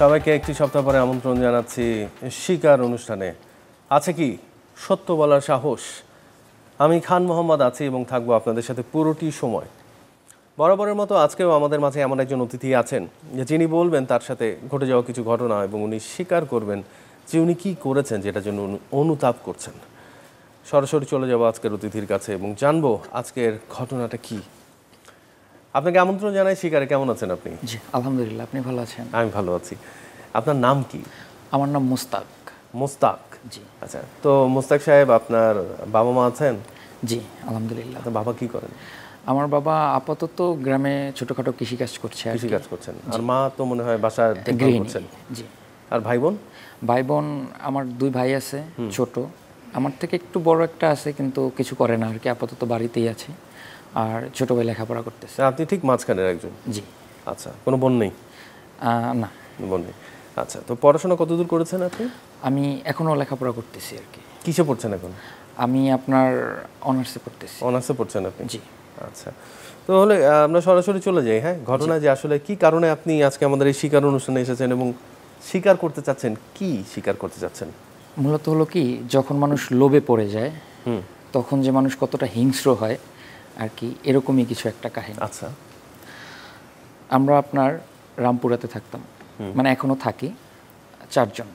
সবাইকে একটি সপ্তাহ পরে আমন্ত্রণ জানাচ্ছি শিকার অনুষ্ঠানে। আছে কি সত্য বলার সাহস? আমি খান মোহাম্মদ আছি এবং থাকবো আপনাদের সাথে পুরোটি সময়। বরাবরের মতো আজকেও আমাদের মাঝে এমন একজন অতিথি আছেন যে যিনি বলবেন তার সাথে ঘটে যাওয়া কিছু ঘটনা এবং উনি স্বীকার করবেন যে উনি কী করেছেন, যেটার জন্য অনুতাপ করছেন। সরাসরি চলে যাবো আজকের অতিথির কাছে এবং জানবো আজকের ঘটনাটা কি। আপনাকে আমন্ত্রণ জানাই শিকারে। কেমন আছেন আপনি? জি আলহামদুলিল্লাহ, আপনি ভালো আছেন? আমি ভালো আছি। আপনার নাম কি? আমার নাম মুস্তাক। মুস্তাক, জি। আচ্ছা, তো মুস্তাক সাহেব আপনার বাবা মা আছেন? জি আলহামদুলিল্লাহ। আপনার বাবা কি করেন? আমার বাবা আপাতত গ্রামে ছোটখাটো কৃষিকাজ করছে। কৃষিকাজ করছেন। আর মা তো মনে হয় বাসার দেখভাল করছেন। জি। আর ভাই বোন? ভাই বোন আমার দুই ভাই আছে, ছোট। আমার থেকে একটু বড় একটা আছে, কিন্তু কিছু করে না আর কি, আপাতত বাড়িতেই আছে। আর ছোট ভাই লেখাপড়া করতেছে। আপনি ঠিক মাঝখানের একজন? জি। আচ্ছা, কোনো বোন নেই? না, বোন নেই। আচ্ছা, তো পড়াশোনা কতদূর করেছেন আপনি? আমি এখনও লেখাপড়া করতেছি আর কি। কিসে পড়ছেন এখন? আমি আপনার অনার্সে পড়তেছি। অনার্সে পড়ছেন আপনি? জি। আচ্ছা, তো হলে আমরা সরাসরি চলে যাই। হ্যাঁ, ঘটনা যে আসলে কি কারণে আপনি আজকে আমাদের এই শিকার অনুষ্ঠানে এসেছেন এবং স্বীকার করতে চাচ্ছেন, কি স্বীকার করতে চাচ্ছেন? মূলত হলো কি, যখন মানুষ লোভে পড়ে যায় তখন যে মানুষ কতটা হিংস্র হয় আর কি, এরকমই কিছু একটা কাহিনী। আচ্ছা। আমরা আপনার রামপুরাতে থাকতাম, মানে এখনো থাকি, 4 জন।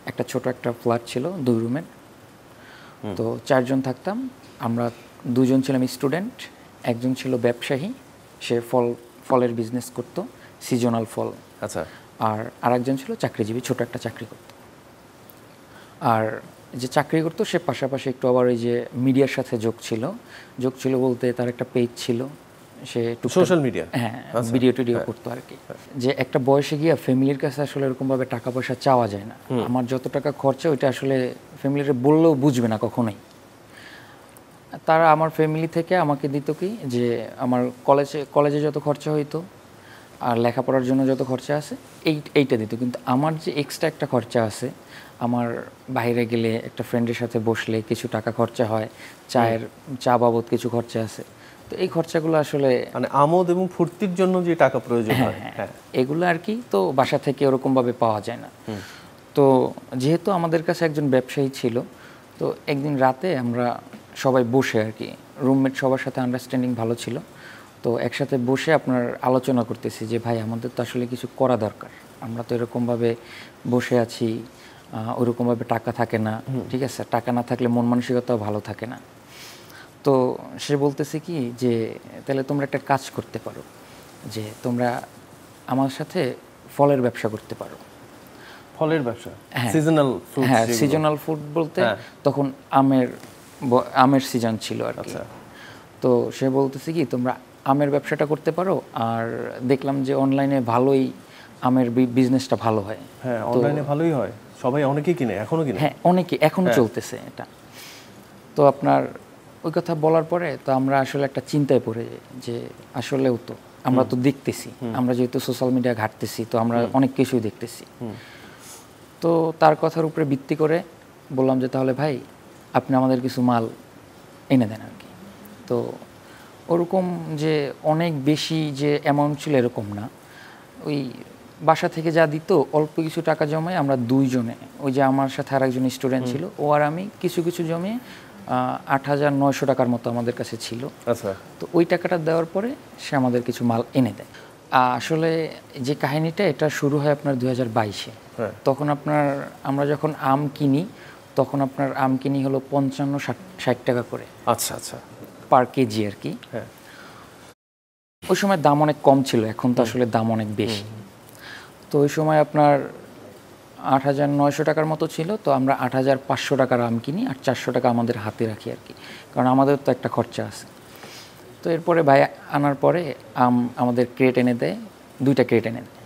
একটা ছোট একটা ফ্ল্যাট ছিল 2 রুমের। তো 4 জন থাকতাম। আমরা 2 জন ছিলাম স্টুডেন্ট, একজন ছিল ব্যবসায়ী, সে ফলের বিজনেস করত, সিজনাল ফল। আচ্ছা। আর আরেকজন ছিল চাকরিজীবী, ছোট একটা চাকরি করত। আর যে চাকরি করতো সে পাশাপাশি একটু আবার ওই যে মিডিয়ার সাথে যোগ ছিল বলতে তার একটা পেজ ছিল, সে সোশ্যাল মিডিয়া, হ্যাঁ, ভিডিও টিডিও করতো আর কি। যে একটা বয়সে গিয়ে ফ্যামিলির কাছে আসলে এরকমভাবে টাকা পয়সা চাওয়া যায় না। আমার যত টাকা খরচা ওইটা আসলে ফ্যামিলির বললেও বুঝবে না কখনোই। তারা আমার ফ্যামিলি থেকে আমাকে দিত কি, যে আমার কলেজে যত খরচা হইতো আর লেখাপড়ার জন্য যত খরচা আছে এইটা দিত। কিন্তু আমার যে এক্সট্রা একটা খরচা আছে, আমার বাইরে গেলে একটা ফ্রেন্ডের সাথে বসলে কিছু টাকা খরচা হয়, চা বাবদ কিছু খরচা আছে, তো এই খরচাগুলো আসলে মানে আমোদ এবং ফুর্তির জন্য যে টাকা প্রয়োজন হয়, হ্যাঁ, এগুলো আর কি, তো বাসা থেকে ওরকমভাবে পাওয়া যায় না। তো যেহেতু আমাদের কাছে একজন ব্যবসায়ী ছিল, তো একদিন রাতে আমরা সবাই বসে আর কি, রুমমেট সবার সাথে আন্ডারস্ট্যান্ডিং ভালো ছিল, তো একসাথে বসে আপনার আলোচনা করতেছি যে ভাই আমাদের তো আসলে কিছু করা দরকার, আমরা তো এরকমভাবে বসে আছি, ওরকমভাবে টাকা থাকে না, ঠিক আছে, টাকা না থাকলে মন মানসিকতাও ভালো থাকে না। তো সে বলতেছে কি যে তাহলে তোমরা একটা কাজ করতে পারো, যে তোমরা আমার সাথে ফলের ব্যবসা করতে পারো। ফলের ব্যবসা? Seasonal food? হ্যাঁ, সিজনাল ফুড বলতে তখন আমের সিজন ছিল আর কি। তো সে বলতেছে কি তোমরা আমের ব্যবসাটা করতে পারো, আর দেখলাম যে অনলাইনে ভালোই আমের বিজনেসটা ভালো হয়। হ্যাঁ, অনলাইনে ভালোই হয়, সবাই অনেকেই কিনে, এখনো কিনে। হ্যাঁ, অনেকে এখনো চলতেছে এটা। তো আপনার ওই কথা বলার পরে তো আমরা আসলে একটা চিন্তায় পড়ে যাই যে আসলেও তো আমরা তো দেখতেছি, আমরা যেহেতু সোশ্যাল মিডিয়া ঘাঁটতেছি, তো আমরা অনেক কিছুই দেখতেছি। তো তার কথার উপরে ভিত্তি করে বললাম যে তাহলে ভাই আপনি আমাদের কিছু মাল এনে দেন আর কি। তো ওরকম যে অনেক বেশি যে অ্যামাউন্ট ছিল এরকম না, ওই বাসা থেকে যা দিত অল্প কিছু টাকা জমায় আমরা 2 জনে, ওই যে আমার সাথে আর একজন স্টুডেন্ট ছিল, ও আর আমি কিছু জমিয়ে 8,900 টাকার মতো আমাদের কাছে ছিল। আচ্ছা। তো ওই টাকাটা দেওয়ার পরে সে আমাদের কিছু মাল এনে দেয়। আসলে যে কাহিনীটা এটা শুরু হয় আপনার 2022-এ। তখন আমরা যখন আম কিনি, তখন আপনার আম কিনি হলো 55-60 টাকা করে। আচ্ছা আচ্ছা, পার কেজি আর কি। হ্যাঁ, ওই সময় দাম অনেক কম ছিল, এখন তো আসলে দাম অনেক বেশি। তো ওই সময় আপনার 8,900 টাকার মতো ছিল, তো আমরা 8,500 টাকার আম কিনি আর 400 টাকা আমাদের হাতে রাখি আর কি, কারণ আমাদের তো একটা খরচা আছে। তো এরপরে ভাই আনার পরে আম আমাদের ক্রেট এনে দেয়, 2টা ক্রেট এনে দেয়।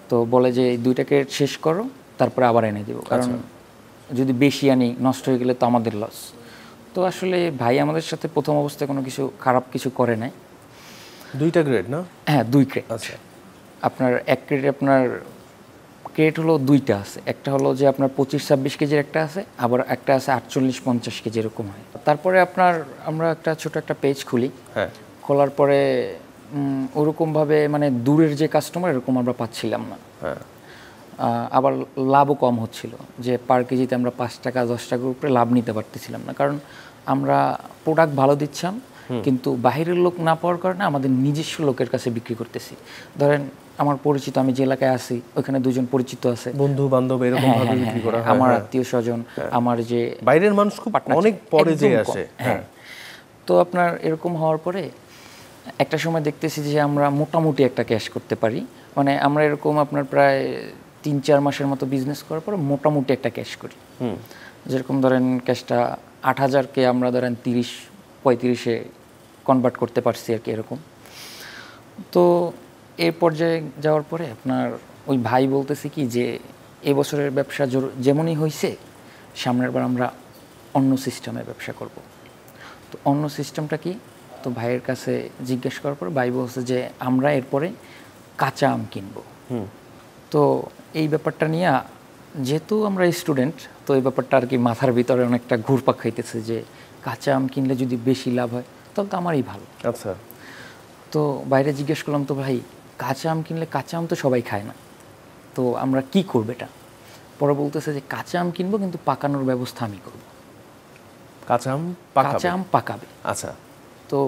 তো বলে যে 2টা ক্রেট শেষ করো, তারপরে আবার এনে দেবো, কারণ যদি বেশি আনি নষ্ট হয়ে গেলে তো আমাদের লস। তো আসলে ভাই আমাদের সাথে প্রথম অবস্থায় কোনো কিছু খারাপ কিছু করে নাই। 2টা গ্রেড না? হ্যাঁ, 2 ক্রেট। আচ্ছা। আপনার এক ক্রেটে আপনার ক্রেট হলো 2টা আছে, একটা হলো যে আপনার 25-26 কেজির একটা আছে, আবার একটা আছে 48-50 কেজি এরকম হয়। তারপরে আমরা একটা ছোট একটা পেজ খুলি। হ্যাঁ, খোলার পরে ওরকমভাবে মানে দূরের যে কাস্টমার এরকম আমরা পাচ্ছিলাম না। হ্যাঁ, আবার লাভও কম হচ্ছিল, যে পার কেজিতে আমরা 5 টাকা 10 টাকার উপরে লাভ নিতে পারতেছিলাম না, কারণ আমরা প্রোডাক্ট ভালো দিচ্ছিলাম কিন্তু বাহিরের লোক না পাওয়ার কারণে আমাদের নিজস্ব লোকের কাছে বিক্রি করতেছি। ধরেন আমার পরিচিত, আমি যে এলাকায় আছি ওইখানে 2জন পরিচিত আছে, বন্ধু বান্ধব এরকম ভাবে বিক্রি করা হয়, আমার আত্মীয় স্বজন, আমার যে বাইরের মানুষ খুব অনেক পরে যে আসে। হ্যাঁ, তো আপনার এরকম হওয়ার পরে একটা সময় দেখতেছি যে আমরা মোটামুটি একটা ক্যাশ করতে পারি, মানে আমরা এরকম আপনার প্রায় 3-4 মাসের মতো বিজনেস করার পরে মোটামুটি একটা ক্যাশ করি। যেরকম ধরেন ক্যাশটা 8,000-কে আমরা ধরেন 30-35-এ কনভার্ট করতে পারছি আর কি এরকম। তো এই পর্যায়ে যাওয়ার পরে আপনার ওই ভাই বলতেছে কি যে এবছরের ব্যবসা যেমনই হয়েছে সামনের বার আমরা অন্য সিস্টেমে ব্যবসা করব। তো অন্য সিস্টেমটা কি, তো ভাইয়ের কাছে জিজ্ঞেস করার পর ভাই বলছে যে আমরা এরপরে কাঁচা আম কিনবো। তো এই ব্যাপারটা নিয়ে যেহেতু আমরা স্টুডেন্ট, তো এই ব্যাপারটা আর কি মাথার ভিতরে অনেকটা ঘুরপাক খাইতেছে যে কাঁচা আম কিনলে যদি বেশি লাভ হয় তাহলে তো আমারই ভালো। আচ্ছা, তো বাইরে জিজ্ঞেস করলাম, তো ভাই কাঁচা আম কিনলে, কাঁচা আম তো সবাই খায় না, তো আমরা কি করবো এটা? পরে বলতেছে যে কাঁচা আম কিনবো কিন্তু পাকানোর ব্যবস্থা আমি করব। কাঁচা আম পাকাবে। আচ্ছা, তো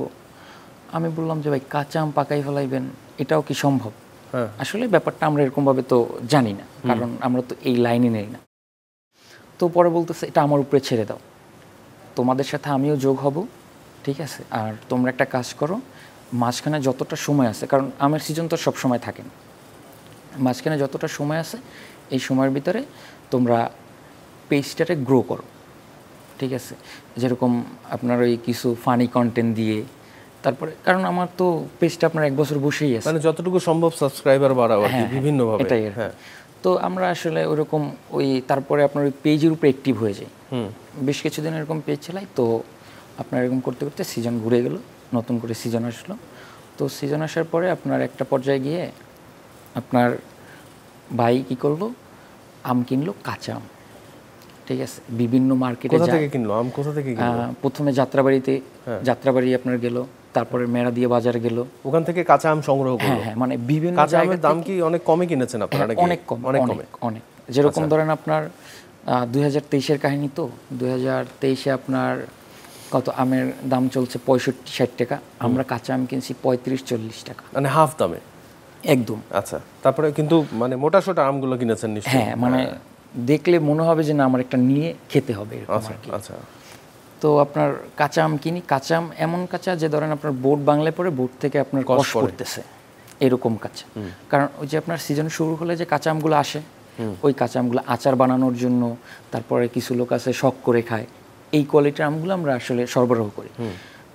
আমি বললাম যে ভাই কাঁচা আম পাকাই ফেলাইবেন, এটাও কি সম্ভব? আসলে ব্যাপারটা আমরা এরকমভাবে তো জানি না, কারণ আমরা তো এই লাইনে নেই না। তো পরে বলতেছে এটা আমার উপরে ছেড়ে দাও, তোমাদের সাথে আমিও যোগ হব, ঠিক আছে? আর তোমরা একটা কাজ করো, মাঝখানে যতটা সময় আছে, কারণ আমের সিজন তো সব সময় থাকে না, মাঝখানে যতটা সময় আছে এই সময়ের ভিতরে তোমরা পেজটাকে গ্রো করো, ঠিক আছে? যেরকম আপনার ওই কিছু ফানি কন্টেন্ট দিয়ে, তারপরে কারণ আমার তো পেজটা আপনার 1 বছর বসেই আছে, মানে যতটুকু সম্ভব সাবস্ক্রাইবার বাড়াও আর কি বিভিন্নভাবে। এটাই। তো আমরা আসলে ওইরকম ওই তারপরে আপনার ওই পেজের উপরে অ্যাক্টিভ হয়ে যাই, বেশ কিছুদিন এরকম পেজ চালাই। তো আপনার এরকম করতে করতে সিজন ঘুরে গেল, নতুন করে সিজন আসলো। তো সিজন আসার পরে আপনার একটা পর্যায়ে গিয়ে আপনার ভাই কী করলো, আম কিনলো, কাঁচা আম, ঠিক আছে? বিভিন্ন মার্কেটে কোথা থেকে কিনলো আম? কোথা থেকে কিনলো? প্রথমে যাত্রাবাড়িতে, যাত্রাবাড়ি আপনার গেল, তারপরে মেরাদিয়া বাজার গেল, ওখান থেকে কাঁচা আম সংগ্রহ করলো। হ্যাঁ, মানে বিভিন্ন কাঁচা আমের দাম কি অনেক কমে কিনেছেন আপনারা নাকি? অনেক কম, অনেক। যেরকম ধরেন আপনার 2023-এর কাহিনী, তো 2023-এ আপনার কত আমের দাম চলছে 65-60 টাকা, আমরা কাঁচা আম কিনছি 35-40 টাকা, মানে হাফ দামে একদম। আচ্ছা, তারপরে কিন্তু মানে মোটা সোটা আমগুলো কিনেছেন নিশ্চয়ই? হ্যাঁ, মানে দেখলে মনে হবে যে না আমার একটা নিয়ে খেতে হবে এরকম আর কি। আচ্ছা, তো আপনার কাঁচা আম কিনি, কাঁচা আম এমন কাঁচা যে ধরেন আপনার বোট বাংলায় পরে বোট থেকে আপনার কষ পড়তেছে এরকম কাঁচা। কারণ ওই যে আপনার সিজন শুরু হলে যে কাঁচা আমগুলো আসে, ওই কাঁচা আমগুলো আচার বানানোর জন্য, তারপরে কিছু লোক আছে শখ করে খায়, এই কোয়ালিটির আমগুলো আমরা আসলে সরবরাহ করি।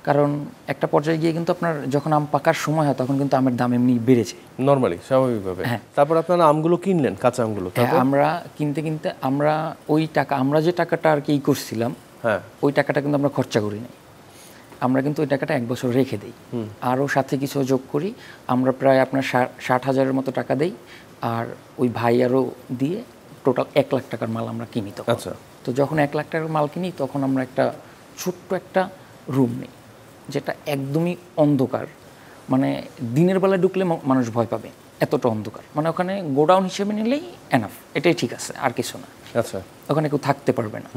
কারণ একটা পর্যায়ে গিয়ে কিন্তু আপনার যখন আম পাকার সময় হয় তখন কিন্তু আমের দাম এমনি বেড়েছে নরমালি স্বাভাবিকভাবে। তারপর আপনারা আমগুলো কিনলেন, কাঁচা আমগুলো? আমরা কিনতে কিনতে আমরা ওই টাকা, আমরা যে টাকাটা আর কি করছিলাম, ওই টাকাটা কিন্তু আমরা খরচা করি নাই, আমরা কিন্তু ওই টাকাটা 1 বছর রেখে দিই, আরও সাথে কিছু যোগ করি, আমরা প্রায় আপনার 60,000-এর মতো টাকা দেই, আর ওই ভাই আরও দিয়ে টোটাল 1 লাখ টাকার মাল আমরা কিনি। তো আচ্ছা, তো যখন 1 লাখ টাকার মাল কিনি তখন আমরা একটা ছোট্ট একটা রুম নিই, যেটা একদমই অন্ধকার, মানে দিনের বেলায় ঢুকলে মানুষ ভয় পাবে, এতটা অন্ধকার, মানে ওখানে গোডাউন হিসেবে নিলেই এনাফ, এটাই ঠিক আছে, আর কিছু না। আচ্ছা, ওখানে কেউ থাকতে পারবে না।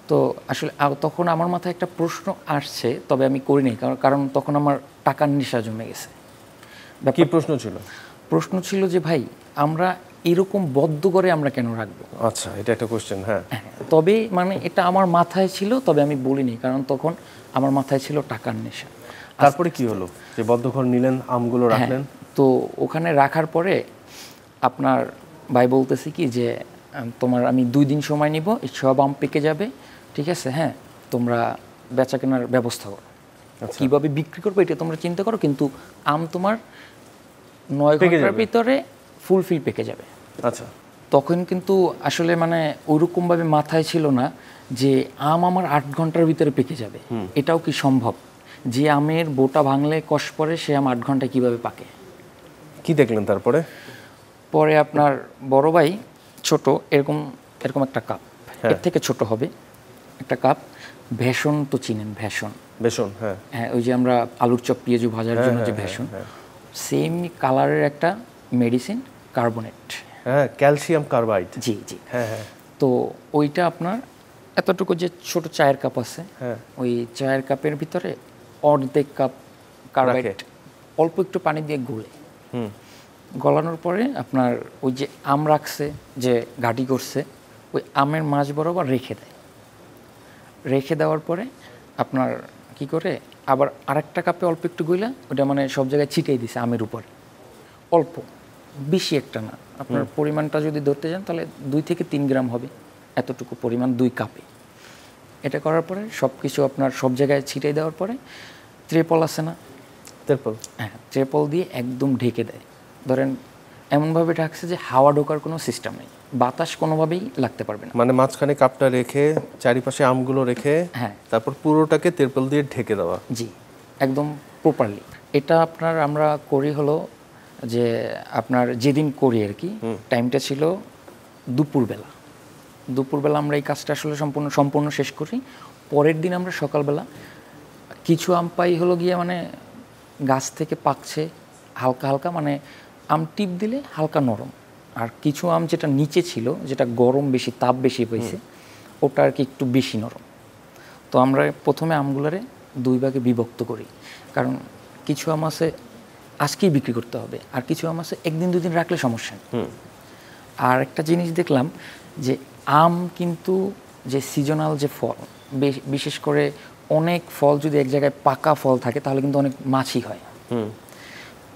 তো আসলে তখন আমার মাথায় একটা প্রশ্ন আসছে, তবে আমি করিনি, কারণ তখন আমার টাকার নেশা জমে গেছে। কি প্রশ্ন ছিল? প্রশ্ন ছিল যে ভাই আমরা এরকম বদ্ধ করে আমরা কেন রাখবো? আচ্ছা, এটা একটা কোশ্চেন। হ্যাঁ, তবে মানে এটা আমার মাথায় ছিল, তবে আমি বলিনি, কারণ তখন আমার মাথায় ছিল টাকার নেশা। তারপরে কি হলো যে বদ্ধঘর নিলেন, আমগুলো রাখলেন? তো ওখানে রাখার পরে আপনার ভাই বলতেছি কি যে তোমার আমি 2 দিন সময় নিব, এই সব আম পেকে যাবে, ঠিক আছে? হ্যাঁ, তোমরা বেচা কেনার ব্যবস্থা করো, কীভাবে বিক্রি করবো এটা তোমরা চিন্তা করো, কিন্তু আম তোমার 9 ঘন্টার ভিতরে ফুলফিল পেকে যাবে। আচ্ছা, তখন কিন্তু আসলে মানে ওইরকমভাবে মাথায় ছিল না যে আম আমার 8 ঘন্টার ভিতরে পেকে যাবে, এটাও কি সম্ভব? যে আমের বোটা ভাঙলে কষ পড়ে সে আম 8 ঘন্টায় কীভাবে পাকে? কি দেখলেন তারপরে? পরে আপনার বড় ভাই ছোট এরকম একটা কাপ, এর থেকে ছোট হবে একটা কাপ, ভেষণ তো চিনেন? ভেষণ, হ্যাঁ, ওই যে আমরা আলুর চপ পেঁয়াজু ভাজার জন্য যে ভেষণ, সেম কালারের একটা মেডিসিন, কার্বনেট, হ্যাঁ, ক্যালসিয়াম কার্বাইড। জি জি। হ্যাঁ হ্যাঁ। তো ওইটা আপনার এতটুকু যে ছোট চায়ের কাপ আছে, হ্যাঁ। ওই চায়ের কাপের ভিতরে অর্ধেক কাপ কার্বাইড অল্প একটু পানি দিয়ে গুলে, গলানোর পরে আপনার ওই যে আম রাখছে, যে ঘাটি করছে, ওই আমের মাঝ বরাবর রেখে দেয়। রেখে দেওয়ার পরে আপনার কি করে আবার আরেকটা কাপে অল্প একটু গুইলা ওটা মানে সব জায়গায় ছিটিয়ে দিছে আমের উপরে, অল্প, বেশি একটা না। আপনার পরিমাণটা যদি ধরতে যান তাহলে 2 থেকে 3 গ্রাম হবে, এতটুকু পরিমাণ 2 কাপে। এটা করার পরে সব কিছু আপনার সব জায়গায় ছিটিয়ে দেওয়ার পরে ত্রেপল আছে না, ত্রেপল, হ্যাঁ, ত্রেপল দিয়ে একদম ঢেকে দেয়। ধরেন এমনভাবে ঢাকছে যে হাওয়া ঢোকার কোনো সিস্টেম নেই, বাতাস কোনোভাবেই লাগতে পারবে না। মানে মাঝখানে কাপটা রেখে চারিপাশে আমগুলো রেখে, হ্যাঁ, তারপর পুরোটাকে ত্রেপল দিয়ে ঢেকে দেওয়া। জি, একদম প্রপারলি। এটা আপনার আমরা করি হলো যে আপনার যেদিন করি আর কি, টাইমটা ছিল দুপুরবেলা। দুপুরবেলা আমরা এই কাজটা আসলে সম্পূর্ণ শেষ করি। পরের দিন আমরা সকালবেলা কিছু আম পাই হলো গিয়ে মানে গাছ থেকে পাকছে হালকা হালকা, মানে আম টিপ দিলে হালকা নরম, আর কিছু আম যেটা নিচে ছিল, যেটা গরম বেশি, তাপ বেশি হয়েছে, ওটা আর কি একটু বেশি নরম। তো আমরা প্রথমে আমগুলোরে 2 ভাগে বিভক্ত করি, কারণ কিছু আম আছে আজকেই বিক্রি করতে হবে, আর কিছু আম আছে 1 দিন 2 দিন রাখলে সমস্যা নেই। আর একটা জিনিস দেখলাম যে আম কিন্তু যে সিজনাল যে ফল, বিশেষ করে অনেক ফল যদি এক জায়গায় পাকা ফল থাকে তাহলে কিন্তু অনেক মাছি হয়।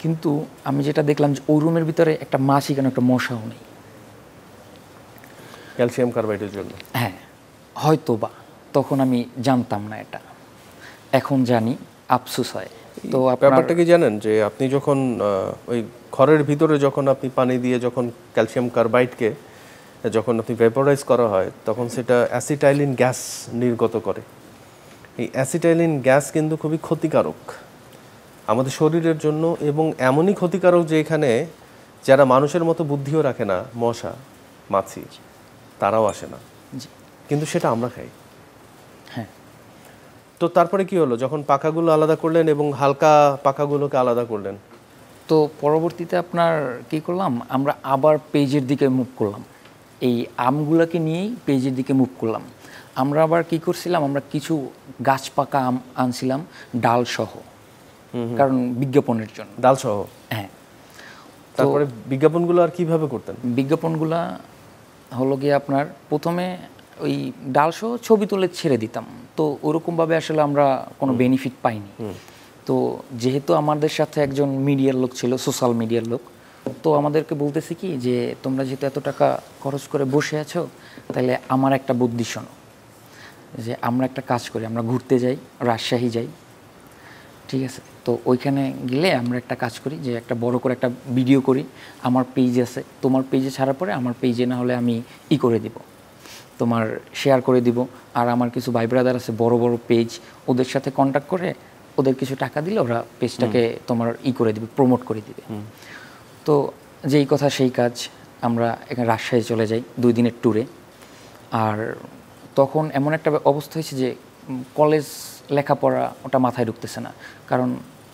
কিন্তু আমি যেটা দেখলাম যে ওই রুমের ভিতরে একটা মাছি কেন একটা মশাও নেই, ক্যালসিয়াম কার্বাইডের জন্য। হ্যাঁ, হয়তো বা তখন আমি জানতাম না এটা, এখন জানি, আফসোস হয়। তো ব্যাপারটা কি জানেন যে আপনি যখন ওই ঘরের ভিতরে যখন আপনি পানি দিয়ে যখন ক্যালসিয়াম কার্বাইডকে যখন আপনি ভেপোরাইজ করা হয়, তখন সেটা অ্যাসিটাইলিন গ্যাস নির্গত করে। এই অ্যাসিটাইলিন গ্যাস কিন্তু খুবই ক্ষতিকারক আমাদের শরীরের জন্য, এবং এমনই ক্ষতিকারক যে এখানে যারা মানুষের মতো বুদ্ধিও রাখে না, মশা মাছি, তারাও আসে না, কিন্তু সেটা আমরা খাই। হ্যাঁ। তো তারপরে কি হলো, যখন পাকাগুলো আলাদা করলেন এবং হালকা পাকাগুলোকে আলাদা করলেন? তো পরবর্তীতে আপনার কি করলাম, আমরা আবার পেজের দিকে মুভ করলাম, এই আমগুলোকে নিয়েই পেজের দিকে মুভ করলাম। আমরা আবার কি করছিলাম, আমরা কিছু গাছ পাকা আম আনছিলাম ডাল সহ, কারণ বিজ্ঞাপনের জন্য। ডাল সহ? হ্যাঁ। তারপরে বিজ্ঞাপনগুলো আর কিভাবে করতেন? বিজ্ঞাপনগুলো হলো গিয়ে আপনার প্রথমে ওই ডাল সহ ছবি তুলে ছেড়ে দিতাম, তো ওরকমভাবে আসলে আমরা কোনো বেনিফিট পাইনি। তো যেহেতু আমাদের সাথে একজন মিডিয়ার লোক ছিল, সোশ্যাল মিডিয়ার লোক, তো আমাদেরকে বলতেছি কি যে তোমরা যেহেতু এত টাকা খরচ করে বসে আছো, তাহলে আমার একটা বুদ্ধি শোনো, যে আমরা একটা কাজ করি, আমরা ঘুরতে যাই, রাজশাহী যাই, ঠিক আছে? তো ওইখানে গেলে আমরা একটা কাজ করি যে একটা বড় করে একটা ভিডিও করি, আমার পেজ আছে, তোমার পেজে ছাড়ার পরে আমার পেজে না হলে আমি করে দিব, তোমার শেয়ার করে দিব। আর আমার কিছু ভাই ব্রাদার আছে বড় বড় পেজ, ওদের সাথে কন্ট্যাক্ট করে ওদের কিছু টাকা দিলে ওরা পেজটাকে তোমার করে দিবে, প্রমোট করে দিবে। তো যেই কথা সেই কাজ, আমরা এখানে রাজশাহী চলে যাই 2 দিনের ট্যুরে। আর তখন এমন একটা অবস্থা হয়েছে যে কলেজ লেখাপড়া ওটা মাথায় ঢুকতেছে না, কারণ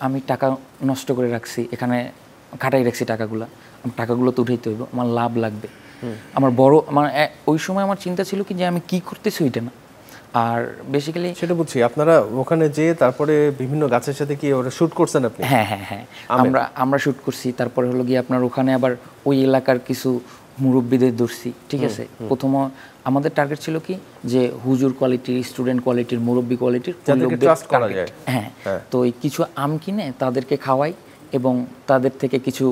আমি টাকা নষ্ট করে রাখছি, এখানে খাটাই রাখছি টাকাগুলো তো উঠাইতে হইব, আমার লাভ লাগবে। আমার বড় মানে ওই সময় আমার চিন্তা ছিল কি যে আমি কি করতেছি ওইটা না, আর বেসিক্যালি সেটা বুঝছি। আপনারা ওখানে যেয়ে তারপরে বিভিন্ন গাছের সাথে কি ওরা শুট করছেন আপনি? হ্যাঁ হ্যাঁ হ্যাঁ, আমরা শুট করছি। তারপরে হলো গিয়ে আপনার ওখানে আবার ওই এলাকার কিছু মুরব্বীদের ধরছি, ঠিক আছে? প্রথম আমাদের টার্গেট ছিল কি যে হুজুর কোয়ালিটির, স্টুডেন্ট কোয়ালিটির, মুরব্বী কোয়ালিটির, হ্যাঁ। তো এই কিছু আম কিনে তাদেরকে খাওয়াই এবং তাদের থেকে কিছু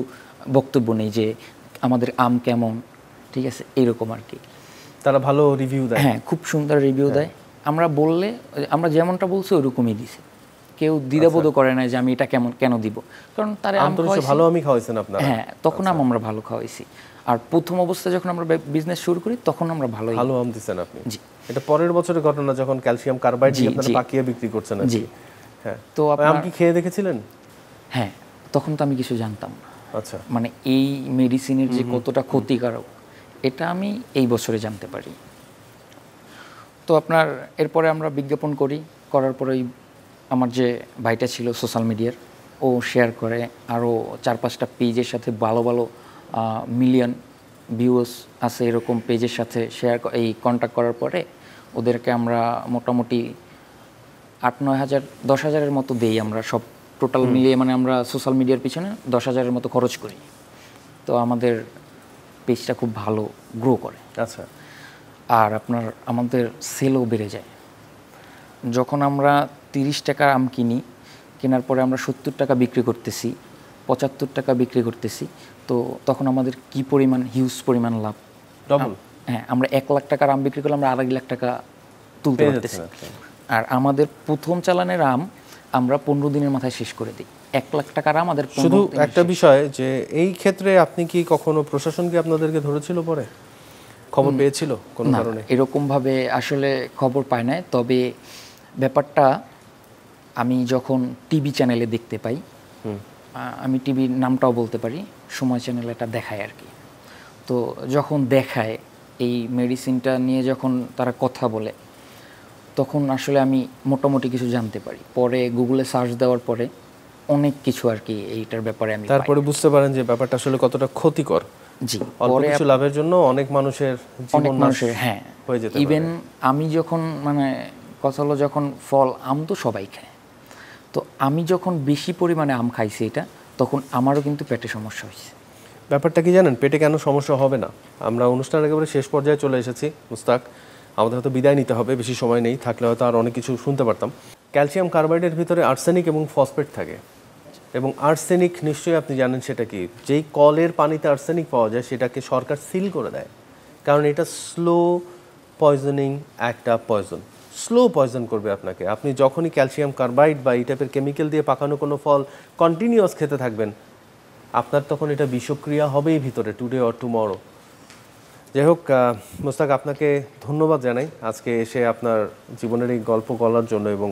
বক্তব্য নেই যে আমাদের আম কেমন, ঠিক আছে, এইরকম আর কি। তারা ভালো রিভিউ দেয়? হ্যাঁ, খুব সুন্দর রিভিউ দেয়। আমরা বললে আমরা যেমনটা বলছি ওরকমই দিছে, কেউ দ্বিধাবোধও করে না যে আমি এটা কেন দিব, কারণ তারা ভালো আমি খাওয়াইছেন আপনারা? হ্যাঁ, তখন আমরা ভালো খাওয়াইছি। আর প্রথম অবস্থায় যখন আমরা বিজনেস শুরু করি তখন আমরা ভালো আম দিছেন আপনি? জি। এটা পরের বছরের ঘটনা, যখন ক্যালসিয়াম কার্বাইড আপনারা পাকিয়ে বিক্রি করছেন? জি। হ্যাঁ। তো আপনি কি খেয়ে দেখেছিলেন? হ্যাঁ, তখন তো আমি কিছু জানতাম না। আচ্ছা। মানে এই মেডিসিনের যে কতটা ক্ষতিকারক এটা আমি এই বছরে জানতে পারি। তো আপনার এরপরে আমরা বিজ্ঞাপন করার পরেই আমার যে ভাইটা ছিল সোশ্যাল মিডিয়ার, ও শেয়ার করে আরও 4-5টা পেজের সাথে ভালো ভালো মিলিয়ন ভিউস আছে এরকম পেজের সাথে এই কন্ট্যাক্ট করার পরে ওদেরকে আমরা মোটামুটি 8-9 হাজার 10,000-এর মতো দেই আমরা, সব টোটাল মিলিয়ে, মানে আমরা সোশ্যাল মিডিয়ার পিছনে 10,000-এর মতো খরচ করি। তো আমাদের পেজটা খুব ভালো গ্রো করে। আচ্ছা। আর আমাদের সেলও বেড়ে যায়। যখন আমরা 30 টাকার আম কিনি, কেনার পরে আমরা 70 টাকা বিক্রি করতেছি, 75 টাকা বিক্রি করতেছি, তো তখন আমাদের কি পরিমাণ, হিউজ পরিমাণ লাভ। ডবল। হ্যাঁ, আমরা 1 লাখ টাকার আম বিক্রি করলে আমরা 2.5 লাখ টাকা তুলতে পারতেছি। আর আমাদের প্রথম চালানের আম আমরা 15 দিনের মাথায় শেষ করে দিই। 1 লাখ টাকার আম আমাদের 15 শুধু দিনে একটা বিষয় যে এই ক্ষেত্রে আপনি কি কখনো প্রশাসন কি আপনাদেরকে ধরেছিল, পরে খবর পেয়েছিল কোনো কারণে? এরকম ভাবে আসলে খবর পায় না, তবে ব্যাপারটা আমি যখন টিভি চ্যানেলে দেখতে পাই, আমি টিভির নামটাও বলতে পারি, সময় চ্যানেলে এটা দেখায় আর কি। তো যখন দেখায় এই মেডিসিনটা নিয়ে, যখন তারা কথা বলে, তখন আসলে আমি মোটামুটি কিছু জানতে পারি। পরে গুগলে সার্চ দেওয়ার পরে অনেক কিছু আর কি এইটার ব্যাপারে আমি তারপরে বুঝতে পারেন যে ব্যাপারটা আসলে কতটা ক্ষতিকর। জি, অল্প কিছু লাভের জন্য অনেক মানুষের জীবন হ্যাঁ হয়ে যেতে ইভেন আমি যখন, মানে কথা হলো, যখন আম তো সবাই খায়, তো আমি যখন বেশি পরিমাণে আম খাইছি এটা, তখন আমারও কিন্তু পেটে সমস্যা হয়েছে। ব্যাপারটা কি জানেন, পেটে কেন সমস্যা হবে না? আমরা অনুষ্ঠানের একেবারে শেষ পর্যায়ে চলে এসেছি মুস্তাক, আমাদের হয়তো বিদায় নিতে হবে, বেশি সময় নেই, থাকলে হয়তো আর অনেক কিছু শুনতে পারতাম। ক্যালসিয়াম কার্বাইডের ভিতরে আর্সেনিক এবং ফসফেট থাকে, এবং আর্সেনিক নিশ্চয়ই আপনি জানেন সেটা কি। যেই কলের পানিতে আর্সেনিক পাওয়া যায় সেটাকে সরকার সিল করে দেয়, কারণ এটা স্লো পয়জনিং একটা পয়জন, স্লো পয়জন করবে আপনাকে। আপনি যখনই ক্যালসিয়াম কার্বাইড বা এই টাইপের কেমিক্যাল দিয়ে পাকানো কোনো ফল কন্টিনিউয়াস খেতে থাকবেন, আপনার তখন এটা বিষক্রিয়া হবেই ভিতরে, টুডে অর টুমরো। যাই হোক মুস্তাক, আপনাকে ধন্যবাদ জানাই আজকে এসে আপনার জীবনের এই গল্প বলার জন্য, এবং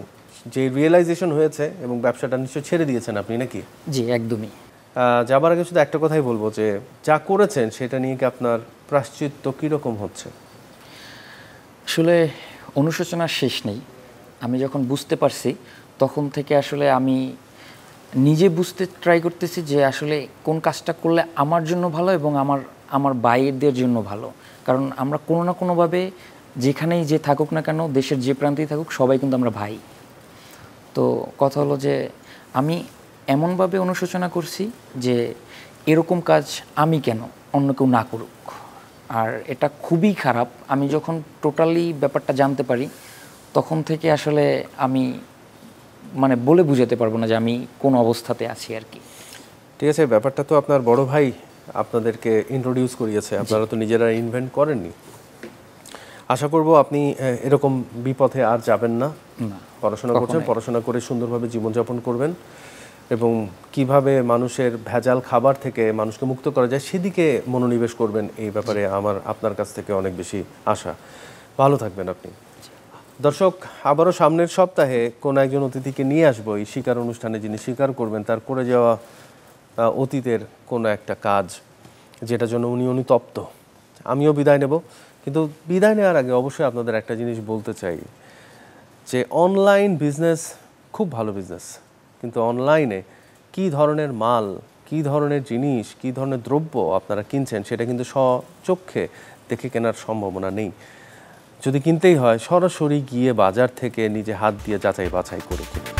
যে রিয়েলাইজেশন হয়েছে, এবং ব্যবসাটা নিশ্চয়ই ছেড়ে দিয়েছেন আপনি নাকি? জি, একদমই। যাবার আগে শুধু একটা কথাই বলবো, যে যা করেছেন সেটা নিয়ে কি আপনার প্রায়শ্চিত্ত কীরকম হচ্ছে? আসলে অনুশোচনার শেষ নেই। আমি যখন বুঝতে পারছি, তখন থেকে আসলে আমি নিজে বুঝতে ট্রাই করতেছি যে আসলে কোন কাজটা করলে আমার জন্য ভালো এবং আমার ভাইদের জন্য ভালো। কারণ আমরা কোনো না কোনোভাবে যেখানেই যে থাকুক না কেন, দেশের যে প্রান্তেই থাকুক, সবাই কিন্তু আমরা ভাই। তো কথা হলো যে আমি এমনভাবে অনুশোচনা করছি যে এরকম কাজ আমি কেন, অন্য কেউ না করুক। আর এটা খুবই খারাপ। আমি যখন টোটালি ব্যাপারটা জানতে পারি, তখন থেকে আসলে আমি মানে বলে বুঝাতে পারবো না যে আমি কোন অবস্থাতে আছি আর কি। ঠিক আছে, ব্যাপারটা তো আপনার বড় ভাই আপনাদেরকে ইন্ট্রোডিউস করিয়েছে, আপনারা তো নিজেরা ইনভেন্ট করেননি। আশা করব আপনি এরকম বিপথে আর যাবেন না। পড়াশোনা করছেন, পড়াশোনা করে সুন্দরভাবে জীবনযাপন করবেন, এবং কিভাবে মানুষের ভেজাল খাবার থেকে মানুষকে মুক্ত করা যায় সেদিকে মনোনিবেশ করবেন, এই ব্যাপারে আপনার কাছ থেকে অনেক বেশি আশা। ভালো থাকবেন আপনি। দর্শক, আবারও সামনের সপ্তাহে কোনো একজন অতিথিকে নিয়ে আসবো এই শিকার অনুষ্ঠানে, যিনি স্বীকার করবেন তার করে যাওয়া অতীতের কোনো একটা কাজ, যেটার জন্য উনি অনুতপ্ত। আমিও বিদায় নেব, কিন্তু বিদায় নেওয়ার আগে অবশ্যই আপনাদের একটা জিনিস বলতে চাই, যে অনলাইন বিজনেস খুব ভালো বিজনেস, কিন্তু অনলাইনে কী ধরনের মাল, কী ধরনের জিনিস, কী ধরনের দ্রব্য আপনারা কিনছেন, সেটা কিন্তু স্বচক্ষে দেখে কেনার সম্ভাবনা নেই। যদি কিনতেই হয়, সরাসরি গিয়ে বাজার থেকে নিজে হাত দিয়ে যাচাই বাছাই করে কিনুন।